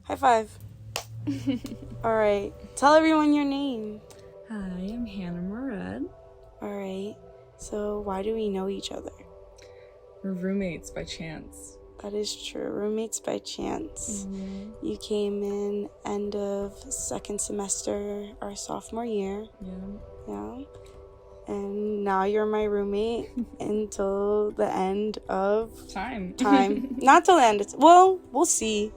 High five. All right. Tell everyone your name. Hi, I'm Hannah Moret. All right. So why do we know each other? We're roommates by chance. That is true. Roommates by chance. Mm-hmm. You came in end of second semester, our sophomore year. Yeah. And now you're my roommate until the end of Time. Not till the end. Well, we'll see.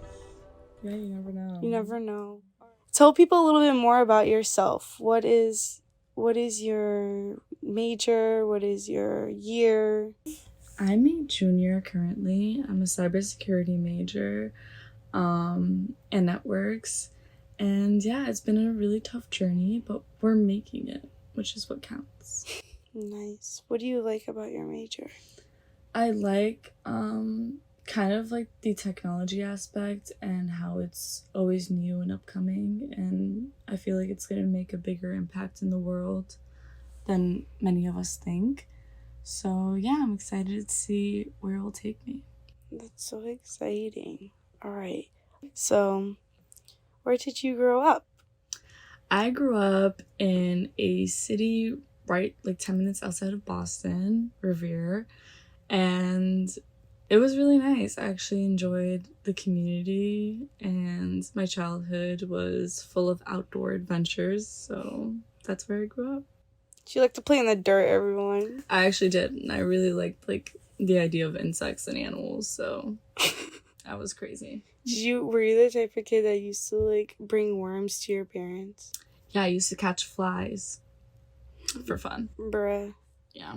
Yeah, you never know. You never know. Tell people a little bit more about yourself. What is your major? What is your year? I'm a junior currently. I'm a cybersecurity major and networks. And yeah, it's been a really tough journey, but we're making it, which is what counts. Nice. What do you like about your major? I like kind of like the technology aspect and how it's always new and upcoming, and I feel like it's going to make a bigger impact in the world than many of us think. So yeah, I'm excited to see where it will take me. That's so exciting. All right. So, where did you grow up? I grew up in a city right like 10 minutes outside of Boston, Revere, and it was really nice. I actually enjoyed the community, and my childhood was full of outdoor adventures, so that's where I grew up. Did you like to play in the dirt, everyone? I actually did, and I really liked the idea of insects and animals, so that was crazy. Were you the type of kid that used to bring worms to your parents? Yeah, I used to catch flies for fun. Bruh. Yeah.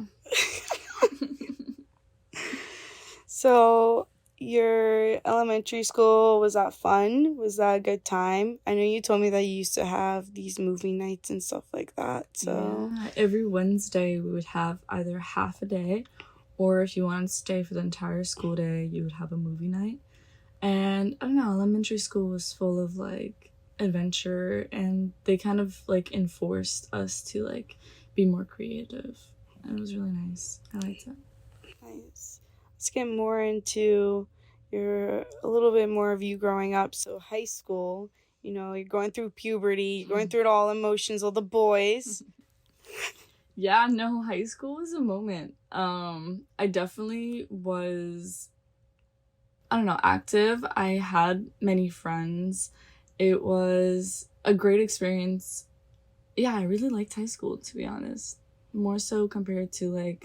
So, your elementary school, was that fun? Was that a good time? I know you told me that you used to have these movie nights and stuff like that. So yeah, every Wednesday we would have either half a day, or if you wanted to stay for the entire school day, you would have a movie night. And I don't know, elementary school was full of adventure, and they kind of enforced us to be more creative. And it was really nice. I liked it. nice. Let's get more into a little bit more of you growing up. So high school, you're going through puberty, you're going through all emotions, all the boys. Yeah, no, high school was a moment. I definitely was, I don't know, active. I had many friends. It was a great experience. Yeah, I really liked high school, to be honest. More so compared to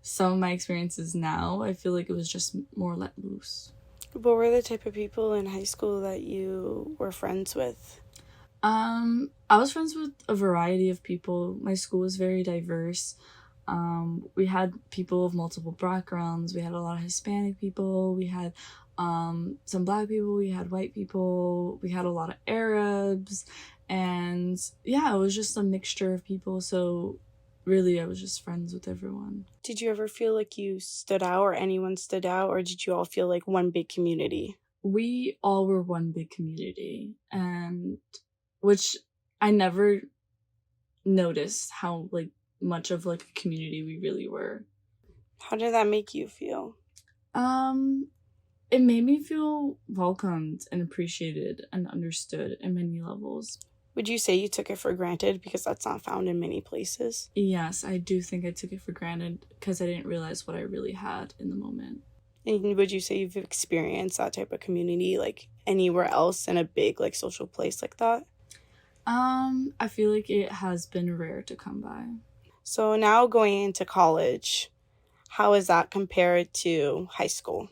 some of my experiences now. I feel like it was just more let loose. What were the type of people in high school that you were friends with? I was friends with a variety of people. My school was very diverse. We had people of multiple backgrounds. We had a lot of Hispanic people. We had some Black people. We had white people. We had a lot of Arabs. And yeah, it was just a mixture of people. So really, I was just friends with everyone. Did you ever feel like you stood out or anyone stood out, or did you all feel like one big community? We all were one big community, and which I never noticed how much of a community we really were. How did that make you feel? It made me feel welcomed and appreciated and understood in many levels. Would you say you took it for granted because that's not found in many places? Yes, I do think I took it for granted because I didn't realize what I really had in the moment. And would you say you've experienced that type of community anywhere else in a big social place like that? I feel like it has been rare to come by. So now going into college, how is that compared to high school?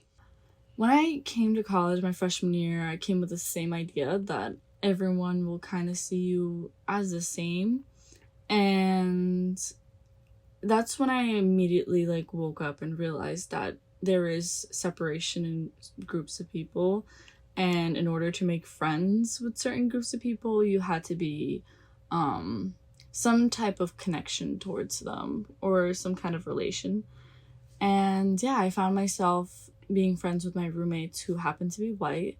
When I came to college my freshman year, I came with the same idea that everyone will kind of see you as the same. And that's when I immediately woke up and realized that there is separation in groups of people. And in order to make friends with certain groups of people, you had to be some type of connection towards them or some kind of relation. And yeah, I found myself being friends with my roommates who happened to be white,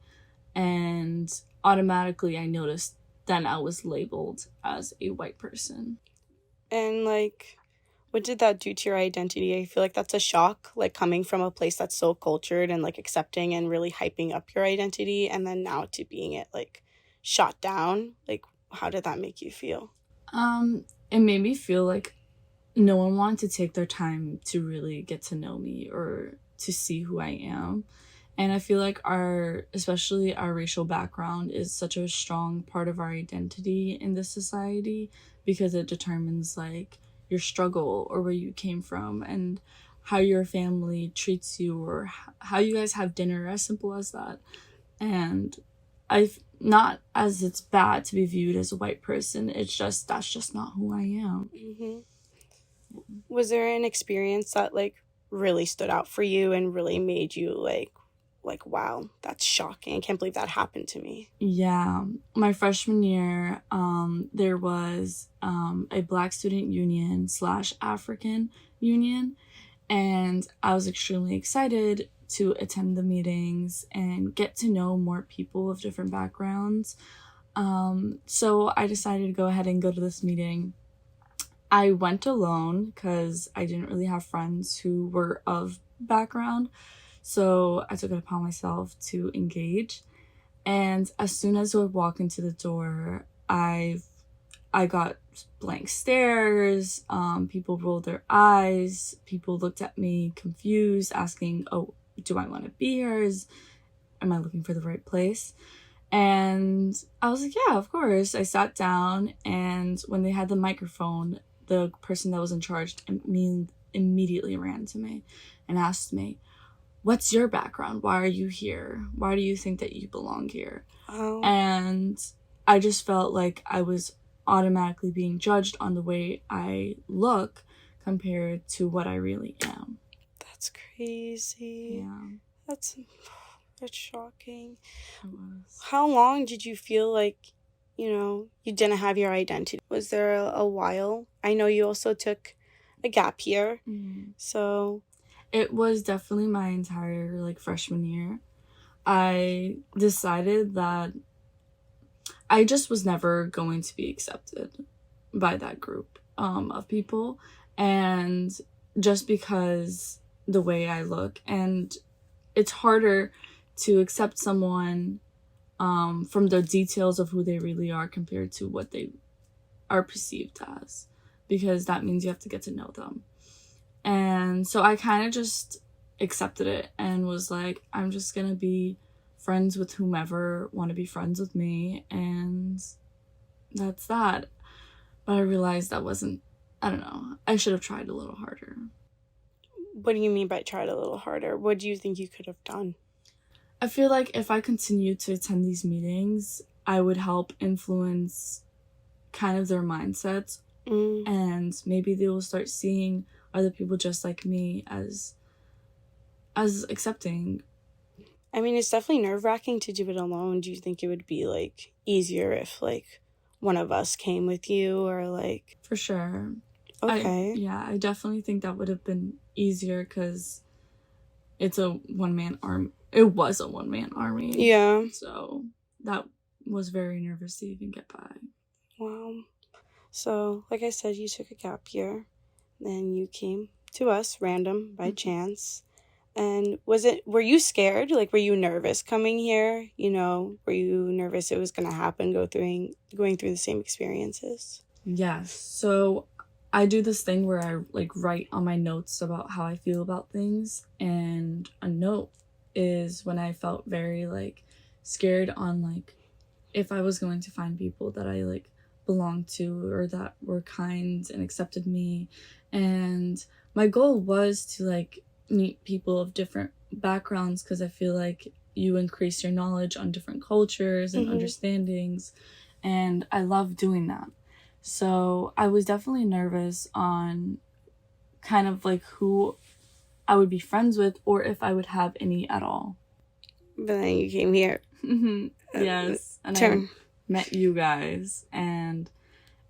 and automatically I noticed then I was labeled as a white person. And What did that do to your identity? I feel like that's a shock, like coming from a place that's so cultured and like accepting and really hyping up your identity, and then now to being it like shot down. Like, how did that make you feel? It made me feel like no one wanted to take their time to really get to know me or to see who I am. And I feel like especially our racial background is such a strong part of our identity in this society, because it determines like your struggle or where you came from and how your family treats you or how you guys have dinner, as simple as that. And I've not as it's bad to be viewed as a white person. It's just that's just not who I am. Mm-hmm. Was there an experience that like really stood out for you and really made you like wow, that's shocking. I can't believe that happened to me. Yeah, my freshman year, there was a Black Student Union / African Union, and I was extremely excited to attend the meetings and get to know more people of different backgrounds. So I decided to go ahead and go to this meeting. I went alone because I didn't really have friends who were of background. So I took it upon myself to engage. And as soon as I would walk into the door, I got blank stares. People rolled their eyes. People looked at me confused, asking, "Oh, do I want to be here? Am I looking for the right place?" And I was like, "Yeah, of course." I sat down, and when they had the microphone, the person that was in charge immediately ran to me and asked me, "What's your background? Why are you here? Why do you think that you belong here?" Oh. And I just felt like I was automatically being judged on the way I look compared to what I really am. That's crazy. Yeah. That's shocking. It was. How long did you feel like, you didn't have your identity? Was there a while? I know you also took a gap year. Mm-hmm. So it was definitely my entire like freshman year. I decided that I just was never going to be accepted by that group of people, and just because the way I look, and it's harder to accept someone from the details of who they really are compared to what they are perceived as, because that means you have to get to know them. And so I kind of just accepted it and was like, I'm just gonna be friends with whomever want to be friends with me, and that's that. But I realized that wasn't, I don't know, I should have tried a little harder. What do you mean by tried a little harder? What do you think you could have done? I feel like if I continued to attend these meetings, I would help influence kind of their mindsets, and maybe they will start seeing other people just like me as accepting. I mean, it's definitely nerve-wracking to do it alone. Do you think it would be like easier if like one of us came with you, or like? For sure. Okay. I definitely think that would have been easier because it's a one-man army. It was a one-man army. Yeah. So that was very nervous to even get by. Wow. So, like I said, you took a gap year, then you came to us random by chance. And were you scared? Like, were you nervous coming here? Were you nervous it was going to happen, going through the same experiences? Yes. So I do this thing where I like write on my notes about how I feel about things. And a note is when I felt very like scared on like if I was going to find people that I like belonged to or that were kind and accepted me. And my goal was to like meet people of different backgrounds, because I feel like you increase your knowledge on different cultures and understandings, and I love doing that. So I was definitely nervous on kind of like who I would be friends with or if I would have any at all. But then you came here. Yes. And I met you guys, and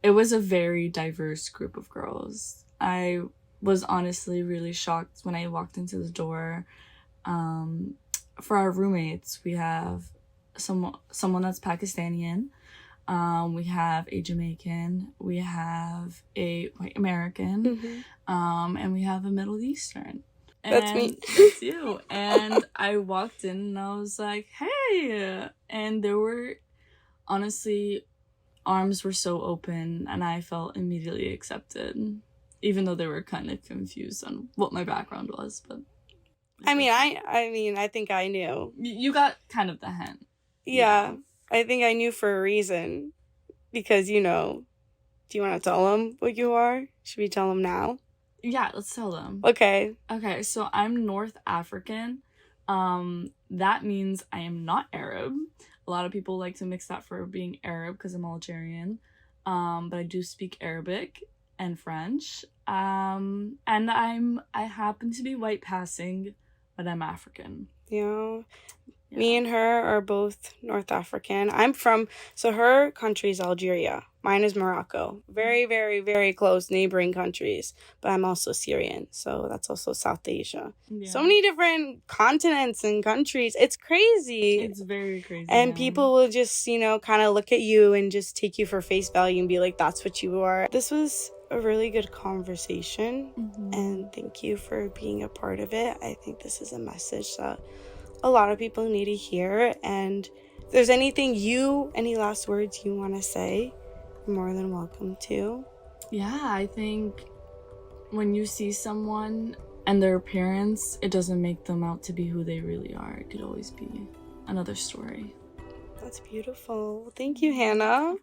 it was a very diverse group of girls. I was honestly really shocked when I walked into the door. For our roommates, we have someone that's Pakistani, We have a Jamaican, we have a white American, and we have a Middle Eastern. And That's me. That's you. And I walked in and I was like, hey. And there were, honestly, arms were so open and I felt immediately accepted, even though they were kind of confused on what my background was. But I mean, I think I knew. you got kind of the hint. Yeah, I think I knew for a reason. Because, do you want to tell them what you are? Should we tell them now? Yeah, let's tell them. Okay. Okay, so I'm North African. That means I am not Arab. A lot of people like to mix that for being Arab because I'm Algerian. But I do speak Arabic and French. And I happen to be white passing, but I'm African. Yeah. Me and her are both North African. So her country is Algeria. Mine is Morocco. Very, very, very close neighboring countries. But I'm also Syrian, so that's also South Asia. Yeah. So many different continents and countries. It's crazy. It's very crazy. And people will just, kind of look at you and just take you for face value and be like, that's what you are. This was a really good conversation. And thank you for being a part of it. I think this is a message that a lot of people need to hear, and if there's any last words you want to say, you're more than welcome to. Yeah, I think when you see someone and their appearance, it doesn't make them out to be who they really are. It could always be another story. That's beautiful. Thank you, Hannah.